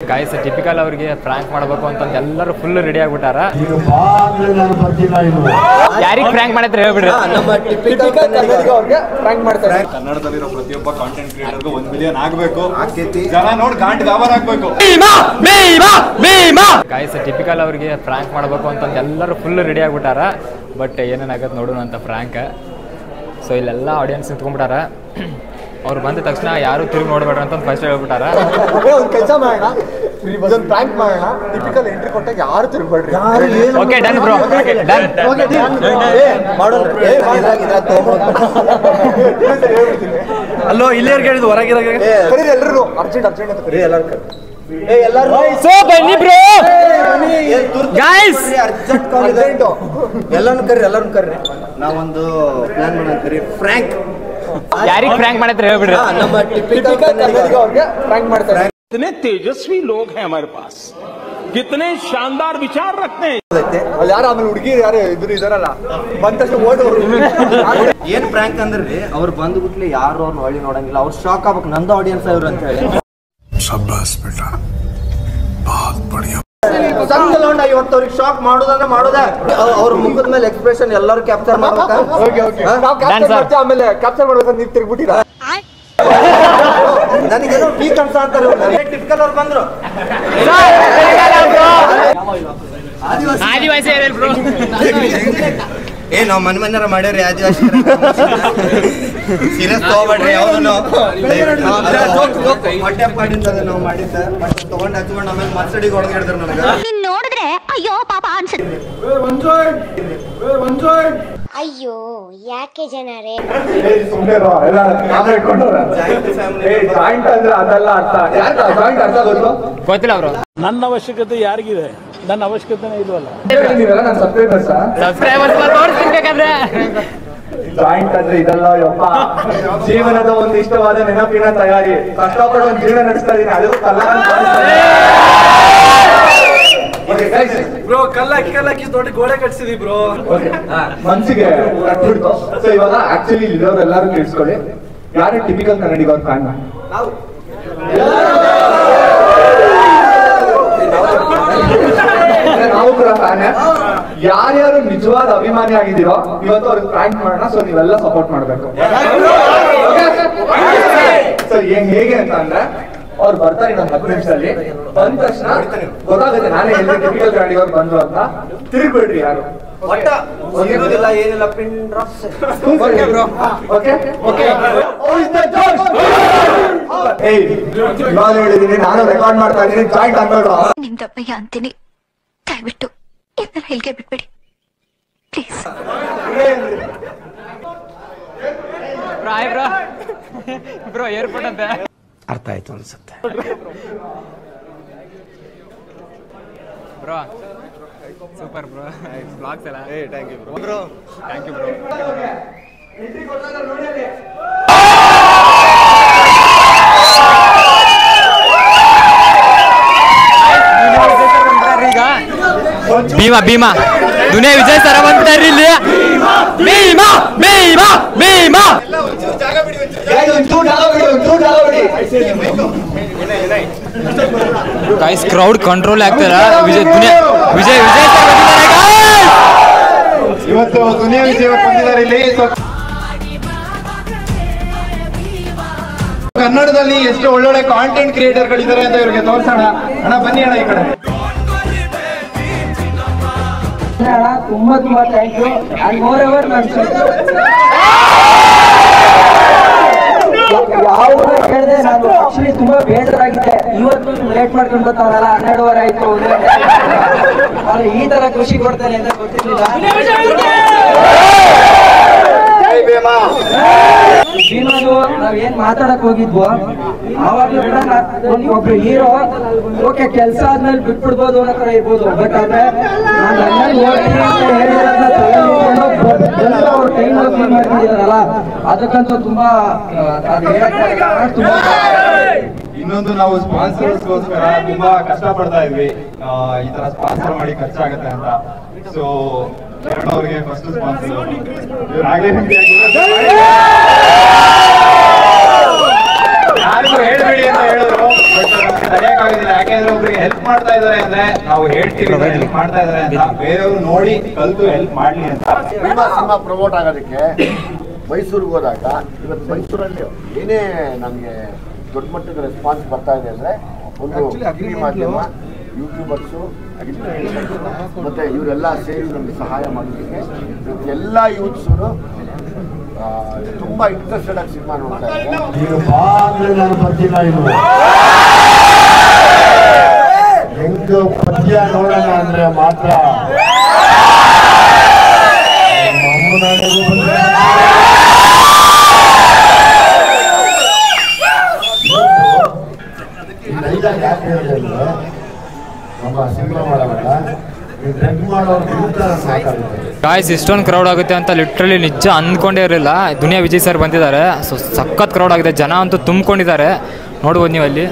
Guys typical ಅವರಿಗೆ Frank ಮಾಡಬೇಕು ಅಂತ ಎಲ್ಲರೂ ಫುಲ್ ರೆಡಿ ಆಗ್ಬಿಟ್ಟಾರ. ಯಾರಿಗೆ ಫ್ರಾಂಕ್ ಮಾಡಿದ್ರೆ ಹೇಳ್ಬಿಡ್ರಿ. ನಮ್ಮ ಟಿಪಿಕಲ್ ಕನ್ನಡಿಗರಿಗೆ ಫ್ರಾಂಕ್ ಮಾಡ್ತಾರೆ. ಕನ್ನಡದಲ್ಲಿರೋ ಪ್ರತಿಯೊಬ್ಬ ಕಾಂಟೆಂಟ್ ಕ್ರಿಯೇಟರ್ಗೂ 1 ಮಿಲಿಯನ್ ಆಗಬೇಕು. ಜನ ನೋಡಿ ಗಾಂಡ್ ಗಾಬರ್ ಆಗಬೇಕು. ಗಾಯ್ಸ್ ಟಿಪಿಕಲ್ ಅವರಿಗೆ ಫ್ರಾಂಕ್ ಮಾಡಬೇಕು ಅಂತ ಎಲ್ಲರೂ ಫುಲ್ ರೆಡಿ ಆಗ್ಬಿಟ್ಟಾರ. ಬಟ್ ಏನೇನಾಗತ್ತೆ ನೋಡೋಣ ಅಂತ ಫ್ರಾಂಕ್. ಸೊ ಇಲ್ಲೆಲ್ಲ ಆಡಿಯನ್ಸ್ ನಿಂತ್ಕೊಂಡ್ಬಿಟ್ಟಾರ. ಅವ್ರು ಬಂದ ತಕ್ಷಣ ಯಾರು ತಿರುಗಿ ನೋಡ್ಬೇಡ್ರಿ ಅಂತ ಫಸ್ಟ್ ಹೇಳ್ಬಿಟ್ಟಾರ. ಒಂದು ಕೆಲಸ ಮಾಡೋಣ, ಇದೊಂದು ಪ್ರ್ಯಾಂಕ್ ಮಾಡೋಣ. ಟಿಪಿಕಲ್ ಎಂಟ್ರಿ ಕೊಟ್ಟಾಗ ಯಾರು ತಿರುಗಬೇಡ್ರಿ. ಓಕೆ ಡನ್ ಬ್ರೋ, ಡನ್ ಮಾಡೋಣ. ಅಲ್ಲೋ ಇಲ್ಲೇ ಕೇಳಿದ್ದು ಹೊರಗಿರ ಕರೀರಿ ಎಲ್ಲರೂ, ಅರ್ಜೆಂಟ್ ಅಂತ ಕರೀರಿ ಎಲ್ಲರೂ. ಸೊ ಬನ್ನಿ ಬ್ರೋ ಗಾಯ್ಸ್, ಎಲ್ಲರೂ ಕರ್ರಿ. ನಾವೊಂದು ಪ್ಲಾನ್ ಮಾಡೋಣ, ಕರಿ ಫ್ರಾಂಕ್. ಯಾರಿಗೆ ಫ್ರಾಂಕ್ ಮಾಡಿದ್ರೆ ಹೇಳ್ಬಿಡ್ರಿ. ನಮ್ಮ ಟಿಪಿಕಲ್ ಕನ್ನಡಿಗರಿಗೆ ಫ್ರಾಂಕ್ ಮಾಡ್ತಾರೆ. कितने तेजस्वी लोग हैं हमारे पास, कितने शानदार विचार रखते हैं. ಅಲ್ಲಿ ಯಾರು ಆಮೇಲೆ ಹುಡುಗಿ ಯಾರು ಇದ್ರು ಇದಾರಲ್ಲ, ಬಂದ ತಕ್ಷಣ ಓಡೋರು. ಏನ್ ಫ್ರಾಂಕ್ ಅಂದ್ರೆ ಅವ್ರು ಬಂದ್ಬಿಟ್ಲಿ ಯಾರು ಅವ್ರನ್ನ ಹೊಳ್ಳಿ ನೋಡಂಗಿಲ್ಲ. ಅವ್ರು ಶಾಕ್ ಆಗ್ಬೇಕು, ನಂದು ಆಡಿಯನ್ಸ್ ಅವ್ರು ಅಂತ ಹೇಳಿ. शाबाश बेटा, बहुत बढ़िया. ಸಂಗಲ್ ಹೊಂಡ ಇವತ್ತು ಅವ್ರಿಗೆ ಶಾಕ್ ಮಾಡೋದಂದ್ರೆ ಮಾಡೋದೇ. ಅವ್ರ ಮುಖದ ಮೇಲೆ ಎಕ್ಸ್ಪ್ರೆಷನ್ ಎಲ್ಲರೂ ಕ್ಯಾಪ್ಚರ್ ಮಾಡ್ಬೇಕು. ಆಮೇಲೆ ಕ್ಯಾಪ್ಚರ್ ಮಾಡ್ಬೇಕಂತ ನೀವು ತಿರ್ಗ್ಬಿಟ್ಟಿರ. ನನಗೇನೋ ವೀಕ್ ಅನ್ಸ ಅಂತಾರೆ. ಟಿಪಿಕಲ್ ಅವ್ರು ಬಂದ್ರು. ಆದಿವಾಸಿ ಬ್ರೋ. ನಾವು ಮನ್ಯಾರ ಮಾಡ್ಯಾವ್ರಿ ಆದಿವಾಸಿ. ಸೀರಿಯಸ್ ತಗೋಬೇಡ್ರಿ ಯಾವ್ದು. ಹೊಟ್ಟೆ ಮಾಡಿರ್ತದೆ ನಾವು ಮಾಡಿದ್ದ. ತಗೊಂಡು ಹಚ್ಕೊಂಡು ಆಮೇಲೆ ಮರ್ಸಡಿಗೆ ಹೊಡೆದು ಹಿಡಿದ್ರು ನನಗೆ. ನೋಡಿದ್ರೆ ಅಯ್ಯೋ ಪಾಪ ಅನ್ಸುತ್ತೆ. ಅಯ್ಯೋ ಯಾಕೆ ಜನರೇ ಗೊತ್ತಿಲ್ಲ ಬ್ರೋ. ನನ್ನ ಅವಶ್ಯಕತೆ ಯಾರಿಗಿದೆ? ನನ್ನ ಅವಶ್ಯಕತೆನೇ ಇಲ್ವಲ್ಲ. ಸಬ್ಸ್ಕ್ರೈಬರ್ಸ್ ತೋರಿಸ್ತಿರ್ಬೇಕಾದ್ರೆ ಜಾಯಿಂಟ್ ಅಂದ್ರೆ ಇದಲ್ಲ ಯಪ್ಪ, ಜೀವನದ ಒಂದು ಇಷ್ಟವಾದ ನೆನಪಿನ ತಯಾರಿ. ಕಷ್ಟಪಟ್ಟು ಒಂದು ಜೀವನ ನಡೆಸ್ತಾ ಇದೀನಿ, ಅದು ಬ್ರೋ ಕಲ್ಲಾಕಿ ದೊಡ್ಡ ಗೋಡೆ ಕಟ್ಸಿದಿ ಬ್ರೋ. ಮನ್ಸಿಗೆ ಕಟ್ಬಿಡ್ತು. ಸೊ ಇವಾಗ ಆಕ್ಚುಲಿ ಇಲ್ಲಿರೋರು ಎಲ್ಲರೂ ಕೇಳಿಸ್ಕೊಳ್ಳಿ, ಯಾರು ಟಿಪಿಕಲ್ ಕನ್ನಡಿಗವ್ರ ಫ್ಯಾನ್? ನಾವು ಕೂಡ ಫ್ಯಾನ್. ಯಾರ್ಯಾರು ನಿಜವಾದ ಅಭಿಮಾನಿ ಆಗಿದ್ದೀರೋ ಇವತ್ತು ಅವ್ರಿಗೆ ಫ್ರಾಂಕ್ ಮಾಡೋಣ. ಸೊ ನೀವೆಲ್ಲ ಸಪೋರ್ಟ್ ಮಾಡ್ಬೇಕು. ಸೊ ಹೇಗೆ ಅಂತ ಅಂದ್ರೆ, ಅವ್ರು ಬರ್ತಾರೆ ಇನ್ನೊಂದು 10 ನಿಮಿಷದಲ್ಲಿ. ಬಂದ ತಕ್ಷಣ ಗೊತ್ತಾಗುತ್ತೆ ನಾನೇ ಎಲ್ಲಿ ಟಿಪಿಕಲ್ ಕನ್ನಡಿಗವ್ರು ಬಂದ್ರು ಅಂತ. ತಿರುಗ್ಬಿಡ್ರಿ ಯಾರು. ಏನಿಲ್ಲ ಪಿನ್ ಡ್ರಾಪ್ಸ್. ಇವಾಗ ಹೇಳಿದೀನಿ, ನಾನು ರೆಕಾರ್ಡ್ ಮಾಡ್ತಾ ಇದ್ದೀನಿ. ಜಾಯಿಂಟ್ ಅನ್ಬೇಡ್ರ. ನಿಮ್ದಪ್ಪಯ್ಯ ಅಂತೀನಿ, ದಯವಿಟ್ಟು ಇದನ್ನ ಇಲ್ಲಿಗೆ ಬಿಟ್ಬಿಡಿ ಪ್ಲೀಸ್. ಬ್ರೋ ಏರ್ಪೋರ್ಟ್ ಅಂತ ಅರ್ಥ ಆಯ್ತು ಅನ್ಸುತ್ತೆ. ಬ್ರೋ ಸೂಪರ್ ಬ್ರೋ, ಬ್ಲಾಗ್ಸ್ ಎಲ್ಲ. Thank you bro. Thank you bro. ಈಗ ಭೀಮಾ ದುನಿಯಾ ವಿಜಯ್ ಸರ ಬಂದ್ಬಿಟ್ಟಾರಿ ಇಲ್ಲಿ. ಭೀಮಾ ಗೈಸ್ ಕ್ರೌಡ್ ಕಂಟ್ರೋಲ್ ಆಗ್ತಾರ. ವಿಜಯ್ ಇವತ್ತು ದುನಿಯಾ ವಿಜಯ್ ಬಂದಿದ್ದಾರೆ ಇಲ್ಲಿ. ಕನ್ನಡದಲ್ಲಿ ಎಷ್ಟು ಒಳ್ಳೊಳ್ಳೆ ಕಾಂಟೆಂಟ್ ಕ್ರಿಯೇಟರ್ ಗಳಿದ್ದಾರೆ ಅಂತ ಇವ್ರಿಗೆ ತೋರ್ಸೋಣ. ಅಣ್ಣ ಬನ್ನಿ ಅಣ್ಣ ಈ ಕಡೆ. ತುಂಬಾ thank you. And moreover ಯಾವ ಹೇಳಿದೆ, ನಾನು ಆಕ್ಚುಲಿ ತುಂಬಾ ಬೇಜಾರಾಗಿದ್ದೆ. ಇವತ್ತು ಲೇಟ್ ಮಾಡ್ಕೊಂಡು ಬರ್ತಾವಲ್ಲ, 12 ಆಯ್ತು. ಆದ್ರೆ ಈ ತರ ಖುಷಿ ಕೊಡ್ತಾನೆ ಅಂತ ಗೊತ್ತಿರ್ಲಿಲ್ಲ. ಭೀಮದು ನಾವ್ ಏನ್ ಮಾತಾಡಕ್ ಹೋಗಿದ್ವೋ ಆವಾಗ್ಲೂ ಕೂಡ ಒಬ್ರು ಹೀರೋ ಓಕೆ ಕೆಲ್ಸ ಆದ್ಮೇಲೆ ಬಿಟ್ಬಿಡ್ಬೋದು ಅನ್ನೋ ತರ ಇರ್ಬೋದು. ಬಟ್ ಆದ್ರೆ ನಾನು ಅಣ್ಣನ್ ನೋಡ್ತೀನಿ ಅಂತ ಹೇಳಿರೋದನ್ನ ಅವ್ರು ಟೈಮ್ ಮಾಡ್ತಿದಾರಲ್ಲ, ಅದಕ್ಕಂತೂ ತುಂಬಾ ತುಂಬಾ. ಇನ್ನೊಂದು ನಾವು ಸ್ಪಾನ್ಸರ್ಸ್ಗೋಸ್ಕರ ತುಂಬಾ ಕಷ್ಟ ಪಡ್ತಾ ಇದ್ವಿ. ಈ ತರ ಸ್ಪಾನ್ಸರ್ ಮಾಡಿ ಖರ್ಚಾಗತ್ತೆ ಅಂತ. ಸೊ ಅವ್ರಿಗೆ ಫಸ್ಟ್ ಸ್ಪಾನ್ಸರ್ ಇವ್ರಾಗಲೇ ಯಾರಿಗೂ ಹೇಳ್ಬೇಡಿ ಅಂತ ಹೇಳಿದ್ರು. ತಡೆಯಕ್ಕಾಗೋದಿಲ್ಲ. ಯಾಕೆಂದ್ರೆ ಒಬ್ರಿಗೆ ಹೆಲ್ಪ್ ಮಾಡ್ತಾ ಇದಾರೆ ಅಂದ್ರೆ ನಾವು ಹೇಳ್ತೀವಿ ಹೆಲ್ಪ್ ಮಾಡ್ತಾ ಇದಾರೆ ಅಂತ, ಬೇರೆಯವರು ನೋಡಿ ಕಲ್ತು ಹೆಲ್ಪ್ ಮಾಡ್ಲಿ ಅಂತ. ಸಿನಿಮಾ ಪ್ರಮೋಟ್ ಆಗೋದಕ್ಕೆ ಮೈಸೂರಿಗೆ ಹೋದಾಗ, ಇವತ್ತು ಮೈಸೂರಲ್ಲಿ ಏನೇ ನಮಗೆ ದೊಡ್ಡ ಮಟ್ಟದ ರೆಸ್ಪಾನ್ಸ್ ಬರ್ತಾ ಇದೆ ಅಂದ್ರೆ ಒಂದು ಟಿವಿ ಮಾಧ್ಯಮ, ಯೂಟ್ಯೂಬರ್ಸು ಮತ್ತೆ ಇವರೆಲ್ಲ ಸೇರಿ ನಮಗೆ ಸಹಾಯ ಮಾಡೋದಕ್ಕೆ ಎಲ್ಲ ಯೂತ್ಸು ತುಂಬಾ ಇಂಟ್ರೆಸ್ಟೆಡ್ ಆಗಿ ಸಿನಿಮಾ ನೋಡ್ತಾ ಇದ್ದಾರೆ. ನೀನು ಬಾ ಅಂದ್ರೆ ನಾನು ಬರ್ತಿಲ್ಲ, ಇನ್ನು ಹೆಂಗ ಪದ್ಯ ನೋಡೋಣ ಅಂದ್ರೆ ಮಾತ್ರ ಯಾಕೆ ಹೇಳಿದೆ ಅಂದ್ರೆ ನಮ್ಮ ಸಿನಿಮಾ ಮಾಡೋಲ್ಲ, ಡ್ರಗ್ ಮಾಡೋರು ಸಾಕಾಗುತ್ತೆ. ಗಾಯ್ಸ್ ಇಷ್ಟೊಂದು ಕ್ರೌಡ್ ಆಗುತ್ತೆ ಅಂತ ಲಿಟ್ರಲಿ ನಿಜ ಅಂದ್ಕೊಂಡೇ ಇರಲಿಲ್ಲ. ದುನಿಯಾ ವಿಜಯ್ ಸರ್ ಬಂದಿದ್ದಾರೆ. ಸೊ ಸಖತ್ ಕ್ರೌಡ್ ಆಗಿದೆ, ಜನ ಅಂತೂ ತುಂಬಿಕೊಂಡಿದ್ದಾರೆ. ನೋಡ್ಬೋದು ನೀವು ಅಲ್ಲಿ.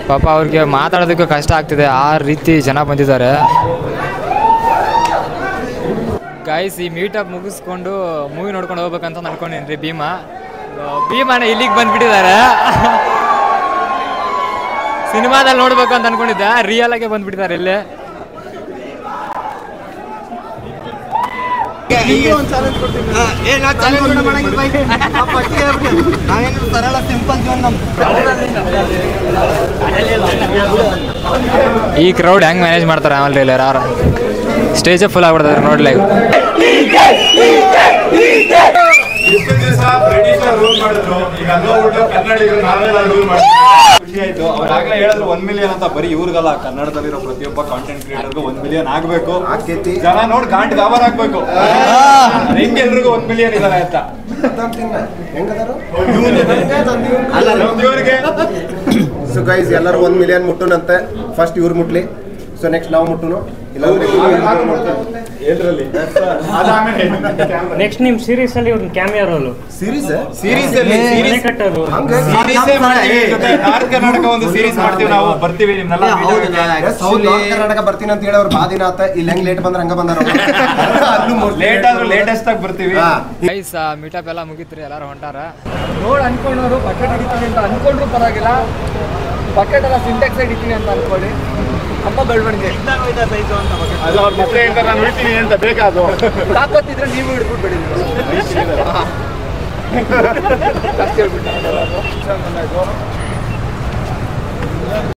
ಪಾಪ ಅವ್ರಿಗೆ ಮಾತಾಡೋದಕ್ಕೆ ಕಷ್ಟ ಆಗ್ತಿದೆ, ಆ ರೀತಿ ಜನ ಬಂದಿದ್ದಾರೆ. ಗಾಯ್ಸ್ ಈ ಮೀಟಪ್ ಮುಗಿಸ್ಕೊಂಡು ಮೂವಿ ನೋಡ್ಕೊಂಡು ಹೋಗ್ಬೇಕಂತ ಅನ್ಕೊಂಡಿನಿ. ಭೀಮಾನ ಇಲ್ಲಿಗೆ ಬಂದ್ಬಿಟ್ಟಿದ್ದಾರೆ. ಸಿನಿಮಾದಲ್ಲಿ ನೋಡ್ಬೇಕು ಅಂತ ಅನ್ಕೊಂಡಿದ್ದೆ, ರಿಯಲ್ ಆಗಿ ಬಂದ್ಬಿಟ್ಟಿದ್ದಾರೆ ಇಲ್ಲೇ. ಈ ಕ್ರೌಡ್ ಹೆಂಗ್ ಮ್ಯಾನೇಜ್ ಮಾಡ್ತಾರೆ ಆಮೇಲೆ ಇಲ್ಲ ಯಾರು ಸ್ಟೇಜ್ ಫುಲ್ ಆಗ್ಬಿಡ್ತಾರೆ ನೋಡ್ಲಿ. ಇಷ್ಟು ದಿವಸ ಬ್ರಿಟಿಷರ್ ರೂಲ್ ಮಾಡಿದ್ರು, ಈಗ ಅಲ್ಲೋಗ್ಬಿಟ್ಟು ಕನ್ನಡಿಗರು ನಾವೆಲ್ಲ ರೂಲ್ ಮಾಡಿದ್ರು. ಖುಷಿ ಆಯ್ತು. ಅವ್ರಾಗ್ಲೇ ಹೇಳಿದ್ರು 1 ಮಿಲಿಯನ್ ಅಂತ. ಬರೀ ಇವ್ರಿಗಲ್ಲ, ಕನ್ನಡದಲ್ಲಿರೋ ಪ್ರತಿಯೊಬ್ಬ ಕಾಂಟೆಂಟ್ ಕ್ರಿಯೇಟರ್ಗೂ 1 ಮಿಲಿಯನ್ ಆಗ್ಬೇಕು. ಜನ ನೋಡಿ ಗಾಂಟ್ ಗಾಬರ್ ಆಗ್ಬೇಕು, ಹೆಂಗೆ ಎಲ್ರಿಗೂ 1 ಮಿಲಿಯನ್ ಇದಾರೆ ಅಂತ. ಸೊ ಗೈಸ್ ಎಲ್ಲರೂ 1 ಮಿಲಿಯನ್ ಮುಟ್ಟುನಂತೆ. ಫಸ್ಟ್ ಇವ್ರು ಮುಟ್ಲಿ, ಸೊ ನೆಕ್ಸ್ಟ್ ನಾವು ಮುಟ್ಟುನು. ನೆಕ್ಸ್ಟ್ ನಿಮ್ ಸೀರೀಸ್ ಅಲ್ಲಿ ಒಂದು ಕ್ಯಾಮಿಯೋ ರೋಲ್. ಸೀರೀಸ್ ಕಟ್ಟೋದು ನಾರ್ತ್ ಕರ್ನಾಟಕ ಒಂದು ಸೀರೀಸ್ ಮಾಡ್ತೀವಿ ನಾವು, ಬರ್ತೀವಿ ನಿಮ್ನೆಲ್ಲ. ಕರ್ನಾಟಕ ಬರ್ತೀನಿ ಅಂತ ಹೇಳಿ ಅವ್ರು ಬಾದಿನಾಥ ಇಲ್ಲಿ ಹೆಂಗ್ ಲೇಟ್ ಬಂದ್ರೆ ಹಂಗ ಬಂದಾರ. ಲೇಟ್ ಆದ್ರೂ ಲೇಟೆಸ್ಟ್ ಆಗಿ ಬರ್ತೀವಿ. ಗೈಸ್ ಮೀಟಪ್ ಎಲ್ಲ ಮುಗಿತ್ರಿ, ಎಲ್ಲರೂ ಹೊಂಟಾರ. ನೋಡ್ ಅನ್ಕೊಂಡವರು ಬಕೆಟ್ ಹಿಡಿತೀನಿ ಅಂತ ಅನ್ಕೊಂಡ್ರು ಪರವಾಗಿಲ್ಲ, ಬಕೆಟ್ ಎಲ್ಲ ಸಿಂಟೆಕ್ಸ್ ಹಿಡಿತೀನಿ ಅಂತ ಅನ್ಕೊಳ್ಳಿ. ಹಬ್ಬ ಬೆಳವಣಿಗೆ ಅದು ಅವ್ರ ಮತ್ತೆ ಹೇಳ್ತಾರೆ, ನಾನು ಹಿಡ್ತೀನಿ ಅಂತ ಬೇಕಾದ್ರು. ತಾಕತ್ತಿದ್ರೆ ನೀವು ಹಿಡ್ಬಿಟ್ಟು ಬೆಳಿತೀರ ಅಷ್ಟೇ ಹೇಳ್ಬಿಟ್ಟು